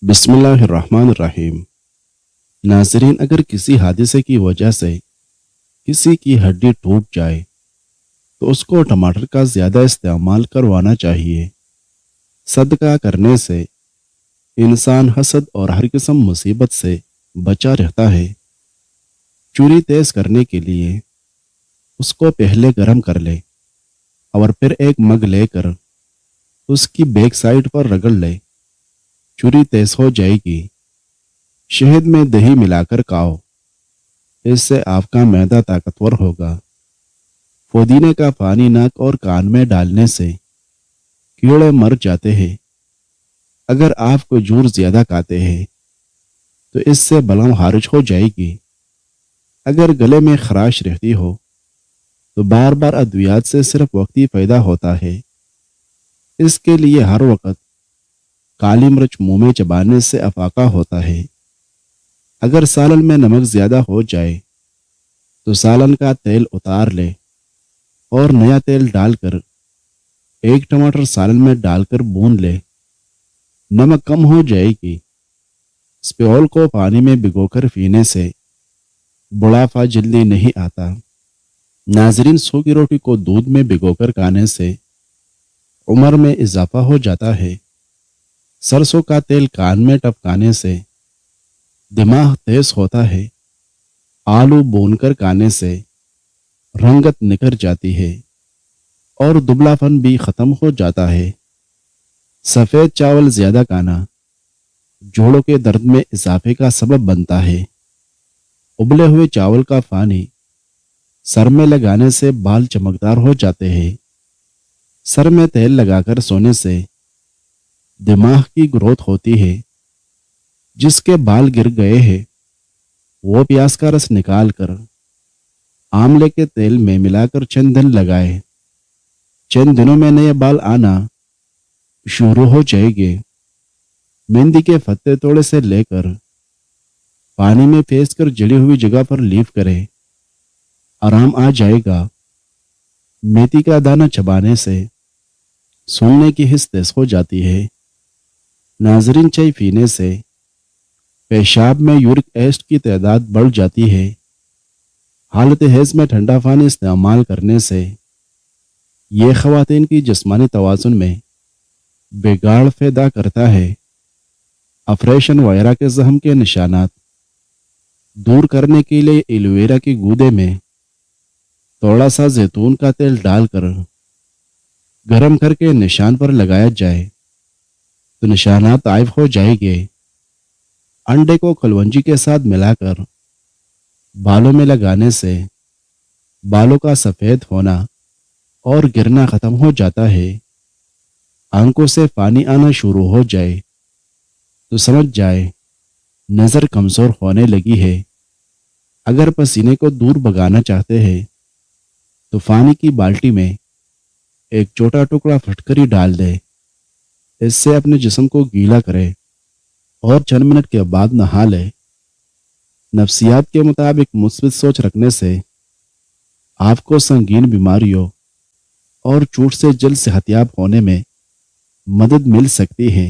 بسم اللہ الرحمن الرحیم۔ ناظرین، اگر کسی حادثے کی وجہ سے کسی کی ہڈی ٹوٹ جائے تو اس کو ٹماٹر کا زیادہ استعمال کروانا چاہیے۔ صدقہ کرنے سے انسان حسد اور ہر قسم مصیبت سے بچا رہتا ہے۔ چوری تیز کرنے کے لیے اس کو پہلے گرم کر لے اور پھر ایک مگ لے کر اس کی بیک سائڈ پر رگڑ لے، چوری تیز ہو جائے گی۔ شہد میں دہی ملا کر کھاؤ، اس سے آپ کا معدہ طاقتور ہوگا۔ پودینے کا پانی ناک اور کان میں ڈالنے سے کیڑے مر جاتے ہیں۔ اگر آپ کو جور زیادہ کھاتے ہیں تو اس سے بلغم خارج ہو جائے گی۔ اگر گلے میں خراش رہتی ہو تو بار بار ادویات سے صرف وقتی فائدہ ہوتا ہے۔ اس کے لیے ہر وقت کالی مرچ منہ میں چبانے سے افاقہ ہوتا ہے۔ اگر سالن میں نمک زیادہ ہو جائے تو سالن کا تیل اتار لے اور نیا تیل ڈال کر ایک ٹماٹر سالن میں ڈال کر بھون لے۔ نمک کم ہو جائے گی۔ اسپیول کو پانی میں بھگو کر پینے سے بڑھاپا جلدی نہیں آتا۔ ناظرین، سوکھی روٹی کو دودھ میں بھگو کر کھانے سے عمر میں اضافہ ہو جاتا ہے۔ سرسوں کا تیل کان میں ٹپکانے سے دماغ تیز ہوتا ہے۔ آلو بھون کر کھانے سے رنگت نکھر جاتی ہے اور دبلا پن بھی ختم ہو جاتا ہے۔ سفید چاول زیادہ کھانا جوڑوں کے درد میں اضافے کا سبب بنتا ہے۔ ابلے ہوئے چاول کا پانی سر میں لگانے سے بال چمکدار ہو جاتے ہیں۔ سر میں تیل لگا کر سونے سے دماغ کی گروتھ ہوتی ہے۔ جس کے بال گر گئے ہیں وہ پیاز کا رس نکال کر آملے کے تیل میں ملا کر چند دن لگائے۔ چند دنوں میں نئے بال آنا شروع ہو جائے گے۔ مہندی کے پتے توڑے سے لے کر پانی میں پھینس کر جلی ہوئی جگہ پر لیف کرے، آرام آ جائے گا۔ میتھی کا دانہ چبانے سے سوننے کی حس تیز ہو جاتی ہے۔ ناظرین، چائے پینے سے پیشاب میں یورک ایسڈ کی تعداد بڑھ جاتی ہے۔ حالت حیض میں ٹھنڈا پانی استعمال کرنے سے یہ خواتین کی جسمانی توازن میں بگاڑ پیدا کرتا ہے۔ آپریشن وغیرہ کے زخم کے نشانات دور کرنے کے لیے ایلوویرا کے گودے میں تھوڑا سا زیتون کا تیل ڈال کر گرم کر کے نشان پر لگایا جائے تو نشانات غائب ہو جائیں گے۔ انڈے کو کلونجی کے ساتھ ملا کر بالوں میں لگانے سے بالوں کا سفید ہونا اور گرنا ختم ہو جاتا ہے۔ آنکھوں سے پانی آنا شروع ہو جائے تو سمجھ جائے نظر کمزور ہونے لگی ہے۔ اگر پسینے کو دور بھگانا چاہتے ہیں تو پانی کی بالٹی میں ایک چھوٹا ٹکڑا پھٹکری ڈال دے۔ اس سے اپنے جسم کو گیلا کرے اور چند منٹ کے بعد نہا لے۔ نفسیات کے مطابق مثبت سوچ رکھنے سے آپ کو سنگین بیماریوں اور چوٹ سے جلد صحتیاب ہونے میں مدد مل سکتی ہے۔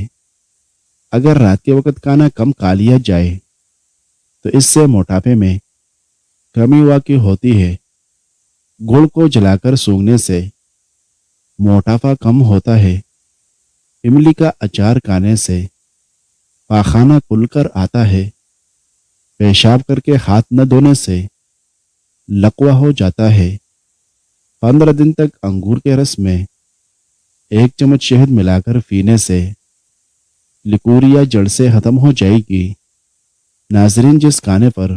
اگر رات کے وقت کھانا کم کھا لیا جائے تو اس سے موٹاپے میں کمی واقع ہوتی ہے۔ گڑ کو جلا کر سونگھنے سے موٹاپا کم ہوتا ہے۔ املی کا اچار کھانے سے پاخانہ کھل کر آتا ہے۔ پیشاب کر کے ہاتھ نہ دھونے سے لقوہ ہو جاتا ہے۔ 15 دن تک انگور کے رس میں 1 چمچ شہد ملا کر پینے سے لیکوریا جڑ سے ختم ہو جائے گی۔ ناظرین، جس کھانے پر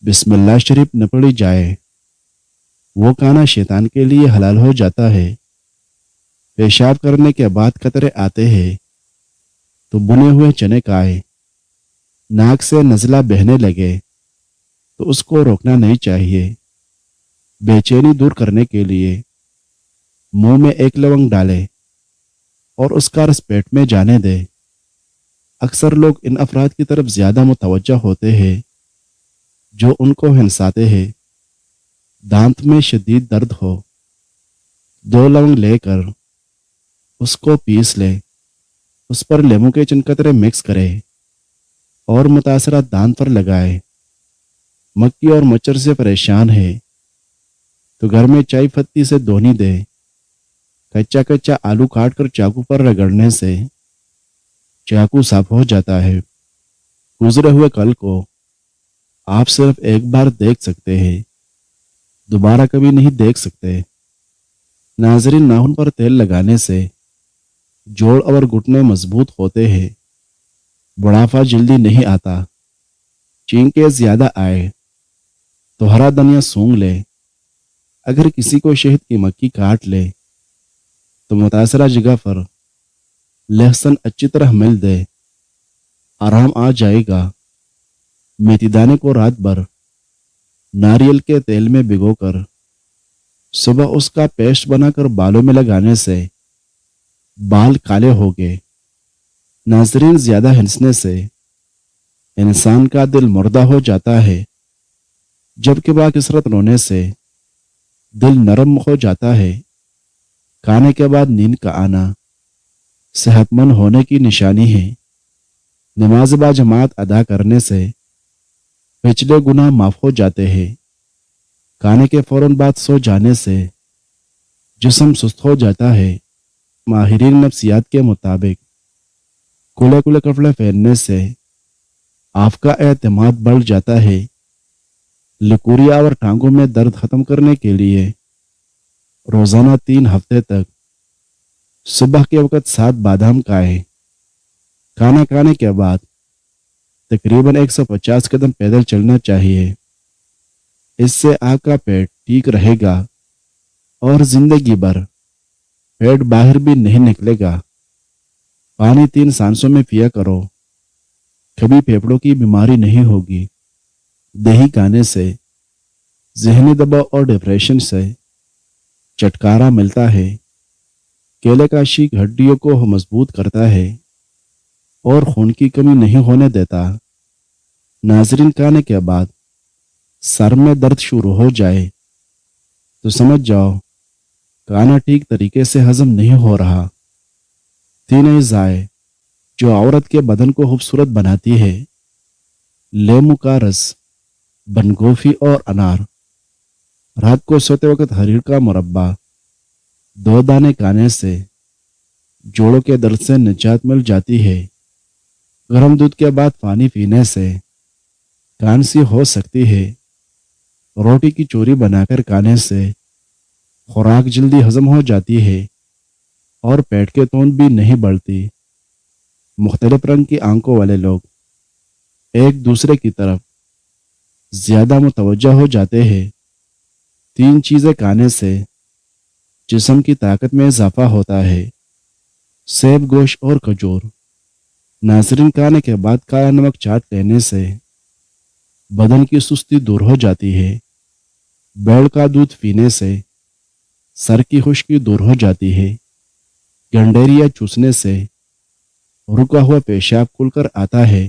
بسم اللہ شریف نہ پڑی جائے وہ کھانا شیطان کے لیے حلال ہو جاتا ہے۔ پیشاب کرنے کے بعد قطرے آتے ہیں تو بنے ہوئے چنے کھائے۔ ناک سے نزلہ بہنے لگے تو اس کو روکنا نہیں چاہیے۔ بے چینی دور کرنے کے لیے منہ میں 1 لونگ ڈالے اور اس کا رس پیٹ میں جانے دے۔ اکثر لوگ ان افراد کی طرف زیادہ متوجہ ہوتے ہیں جو ان کو ہنساتے ہیں۔ دانت میں شدید درد ہو 2 لونگ لے کر اس کو پیس لے उस पर लेमू के चंद कतरे मिक्स करे और मुतासरा दांत पर लगाए। मक्खी और मच्छर से परेशान है तो घर में चाय पत्ती से धोनी दे। कच्चा कच्चा आलू काट कर चाकू पर रगड़ने से चाकू साफ हो जाता है। गुजरे हुए कल को आप सिर्फ एक बार देख सकते हैं, दोबारा कभी नहीं देख सकते। नाजरीन, नाखून पर तेल लगाने से जोड़ और घुटने मजबूत होते हैं। बुढ़ापा जल्दी नहीं आता। चींके ज्यादा आए तो हरा धनिया सूंघ ले। अगर किसी को शहद की मक्खी काट ले तो मुतासरा जगह पर लहसुन अच्छी तरह मिल दे, आराम आ जाएगा। मेथी दाने को रात भर नारियल के तेल में भिगोकर सुबह उसका पेस्ट बनाकर बालों में लगाने से बाल काले हो गए। नाजरीन, ज्यादा हंसने से इंसान का दिल मुर्दा हो जाता है, जबकि बाकसरत रोने से दिल नरम हो जाता है। खाने के बाद नींद का आना सेहतमंद होने की निशानी है। नमाज बाजमात अदा करने से पिछले गुनाह माफ हो जाते हैं। खाने के फौरन बाद सो जाने से जिस्म सुस्त हो जाता है। माहिरीन नफ्सियात के मुताबिक खुले खुले कपड़े पहनने से आपका एतमाद बढ़ जाता है। लकूरिया और टांगों में दर्द खत्म करने के लिए रोजाना 3 हफ्ते तक सुबह के वक्त 7 बादाम खाएं। खाना खाने के बाद तकरीबन 150 कदम पैदल चलना चाहिए। इससे आपका पेट ठीक रहेगा और जिंदगी भर पेट बाहर भी नहीं निकलेगा। पानी 3 सांसों में पिया करो, कभी फेफड़ों की बीमारी नहीं होगी। दही खाने से जहनी दबाव और डिप्रेशन से छुटकारा मिलता है। केले का शीक हड्डियों को मजबूत करता है और खून की कमी नहीं होने देता। नाजरीन, खाने के बाद सर में दर्द शुरू हो जाए तो समझ जाओ खाना ठीक तरीके से हजम नहीं हो रहा। 3 अज़ाएं जो औरत के बदन को खूबसूरत बनाती है, लेमू का रस, बनगोफी और अनार। रात को सोते वक्त हरीर का मुरब्बा 2 दाने खाने से जोड़ों के दर्द से निजात मिल जाती है। गर्म दूध के बाद पानी पीने से खांसी हो सकती है। रोटी की चोरी बनाकर खाने से खुराक जल्दी हजम हो जाती है और पेट के तौंद भी नहीं बढ़ती। मुख्तलिफ रंग की आंखों वाले लोग एक दूसरे की तरफ ज्यादा मुतवज्जा हो जाते हैं। 3 चीजें खाने से जिस्म की ताकत में इजाफा होता है, सेब, गोश्त और खजूर। नाजरीन, खाने के बाद काला नमक चाट लेने से बदन की सुस्ती दूर हो जाती है। बैल का दूध पीने से सर की खुश्की दूर हो जाती है। गंडेरिया चूसने से रुका हुआ पेशाब खुलकर आता है।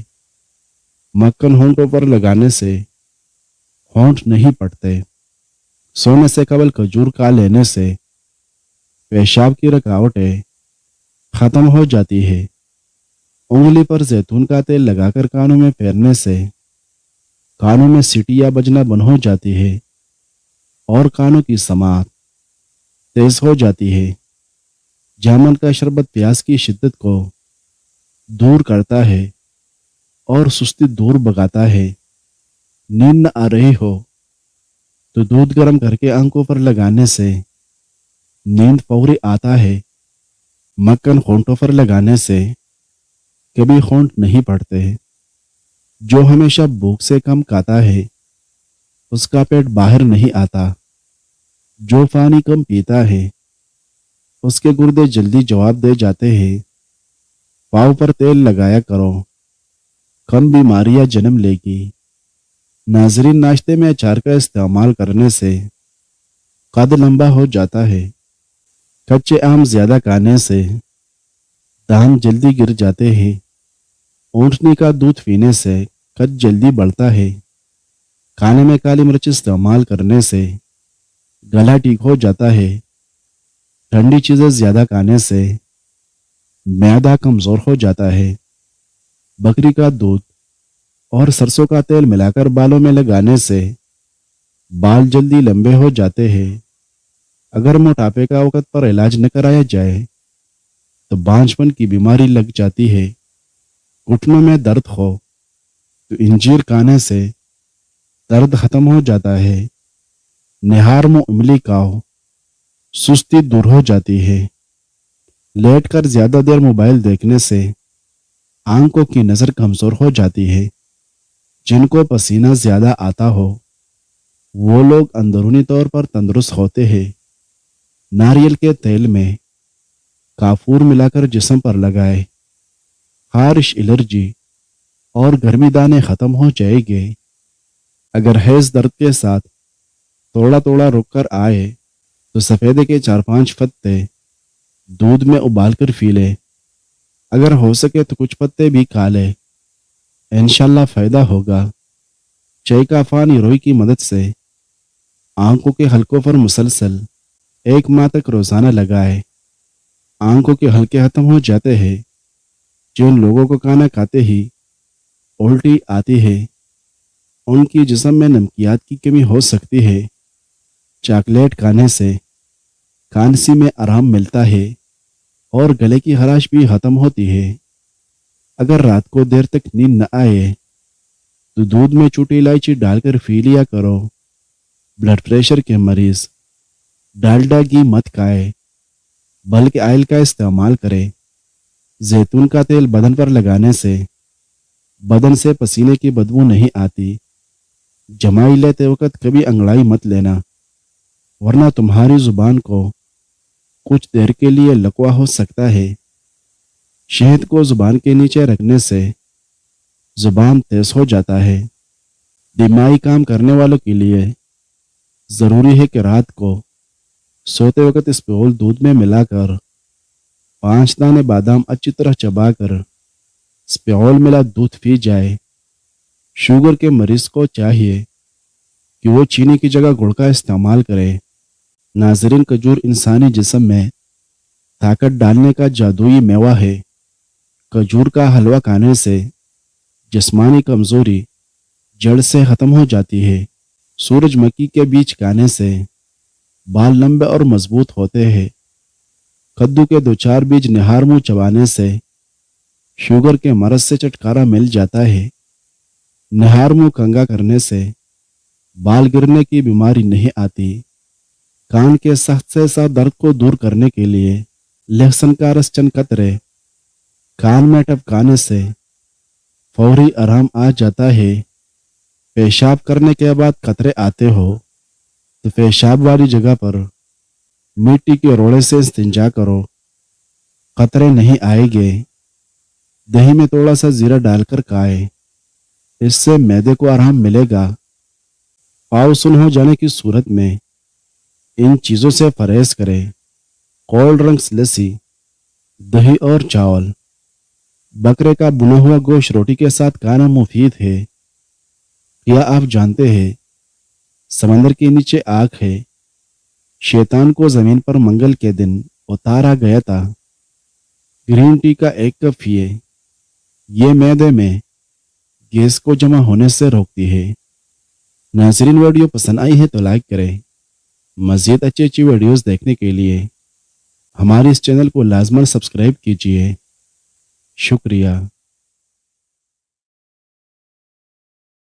मक्खन होंठों पर लगाने से होंठ नहीं पड़ते। सोने से कबल खजूर खा लेने से पेशाब की रुकावटें खत्म हो जाती है। उंगली पर जैतून का तेल लगाकर कानों में फेरने से कानों में सीटियां बजना बंद हो जाती है और कानों की समात तेज हो जाती है। जामुन का शरबत प्यास की शिद्दत को दूर करता है और सुस्ती दूर भगाता है। नींद न आ रही हो तो दूध गर्म करके आंखों पर लगाने से नींद फौरी आता है। मक्खन होंठों पर लगाने से कभी होंठ नहीं पड़ते। जो हमेशा भूख से कम खाता है उसका पेट बाहर नहीं आता। जो पानी कम पीता है उसके गुर्दे जल्दी जवाब दे जाते हैं। पाँव पर तेल लगाया करो, कम बीमारियां जन्म लेगी। नाजरीन, नाश्ते में अचार का इस्तेमाल करने से कद लंबा हो जाता है। कच्चे आम ज्यादा खाने से दांत जल्दी गिर जाते हैं। ऊँटनी का दूध पीने से कद जल्दी बढ़ता है। खाने में काली मिर्च इस्तेमाल करने से गला ठीक हो जाता है। ठंडी चीजें ज्यादा खाने से मैदा कमजोर हो जाता है। बकरी का दूध और सरसों का तेल मिलाकर बालों में लगाने से बाल जल्दी लंबे हो जाते हैं। अगर मोटापे का वक्त पर इलाज न कराया जाए तो बांझपन की बीमारी लग जाती है। घुटनों में दर्द हो तो इंजीर खाने से दर्द खत्म हो जाता है। निहार मुंह इमली खाओ, सुस्ती दूर हो जाती है। लेटकर ज्यादा देर मोबाइल देखने से आंखों की नजर कमजोर हो जाती है। जिनको पसीना ज्यादा आता हो वो लोग अंदरूनी तौर पर तंदुरुस्त होते हैं। नारियल के तेल में काफूर मिलाकर जिस्म पर लगाए, खारिश, एलर्जी और गर्मी दाने खत्म हो जाएंगे। अगर हैज दर्द के साथ थोड़ा थोड़ा रुक कर आए तो सफेदे के 4-5 पत्ते दूध में उबाल कर पी ले। अगर हो सके तो कुछ पत्ते भी खा ले, इंशाल्लाह फायदा होगा। चाय का पानी रोई की मदद से आंखों के हलकों पर मुसलसल 1 माह तक रोजाना लगाए। आंखों के हलके खत्म हो जाते हैं। जिन लोगों को खाना खाते ही उल्टी आती है उनकी जिस्म में नमकियात की कमी हो सकती है। चॉकलेट खाने से खांसी में आराम मिलता है और गले की खराश भी खत्म होती है। अगर रात को देर तक नींद न आए तो दूध में छोटी इलायची डालकर पी लिया करो। ब्लड प्रेशर के मरीज डालडा घी मत खाए बल्कि ऑयल का इस्तेमाल करें। जैतून का तेल बदन पर लगाने से बदन से पसीने की बदबू नहीं आती। जमाई लेते वक्त कभी अंगड़ाई मत लेना वरना तुम्हारी जुबान को कुछ देर के लिए लकवा हो सकता है। शहद को जुबान के नीचे रखने से जुबान तेज हो जाता है। दिमागी काम करने वालों के लिए जरूरी है कि रात को सोते वक्त इस प्योल दूध में मिलाकर 5 दाने बादाम अच्छी तरह चबाकर स्प्योल मिला दूध पी जाए। शुगर के मरीज को चाहिए कि वो चीनी की जगह गुड़ का इस्तेमाल करे। नाजरीन, खजूर इंसानी जिस्म में ताकत डालने का जादुई मेवा है। खजूर का हलवा खाने से जिस्मानी कमजोरी जड़ से खत्म हो जाती है। सूरजमुखी के बीज खाने से बाल लंबे और मजबूत होते हैं। कद्दू के 2-4 बीज निहार मुंह चबाने से शुगर के मरज से छुटकारा मिल जाता है। निहार मुंह कंघा करने से बाल गिरने की बीमारी नहीं आती। कान के सख्त से सख्त दर्द को दूर करने के लिए लहसुन का रस चंद कतरे कान में टपकाने से फौरी आराम आ जाता है। पेशाब करने के बाद कतरे आते हो तो पेशाब वाली जगह पर मिट्टी के रोड़े से इस्तिंजा करो, कतरे नहीं आएंगे। दही में थोड़ा सा जीरा डालकर खाएं, इससे मैदे को आराम मिलेगा। पाव सुन हो जाने की सूरत में इन चीजों से परहेज करें। कोल्ड ड्रिंक्स, लस्सी, दही और चावल। बकरे का भुना हुआ गोश्त रोटी के साथ खाना मुफीद है। क्या आप जानते हैं समंदर के नीचे आग है। शैतान को जमीन पर मंगल के दिन उतारा गया था। ग्रीन टी का 1 कप पिए, ये मैदे में गैस को जमा होने से रोकती है। नाज़रीन, वीडियो पसंद आई है तो लाइक करें। मज़ीद अच्छी वीडियोस देखने के लिए हमारे इस चैनल को लाजमन सब्सक्राइब कीजिए। शुक्रिया।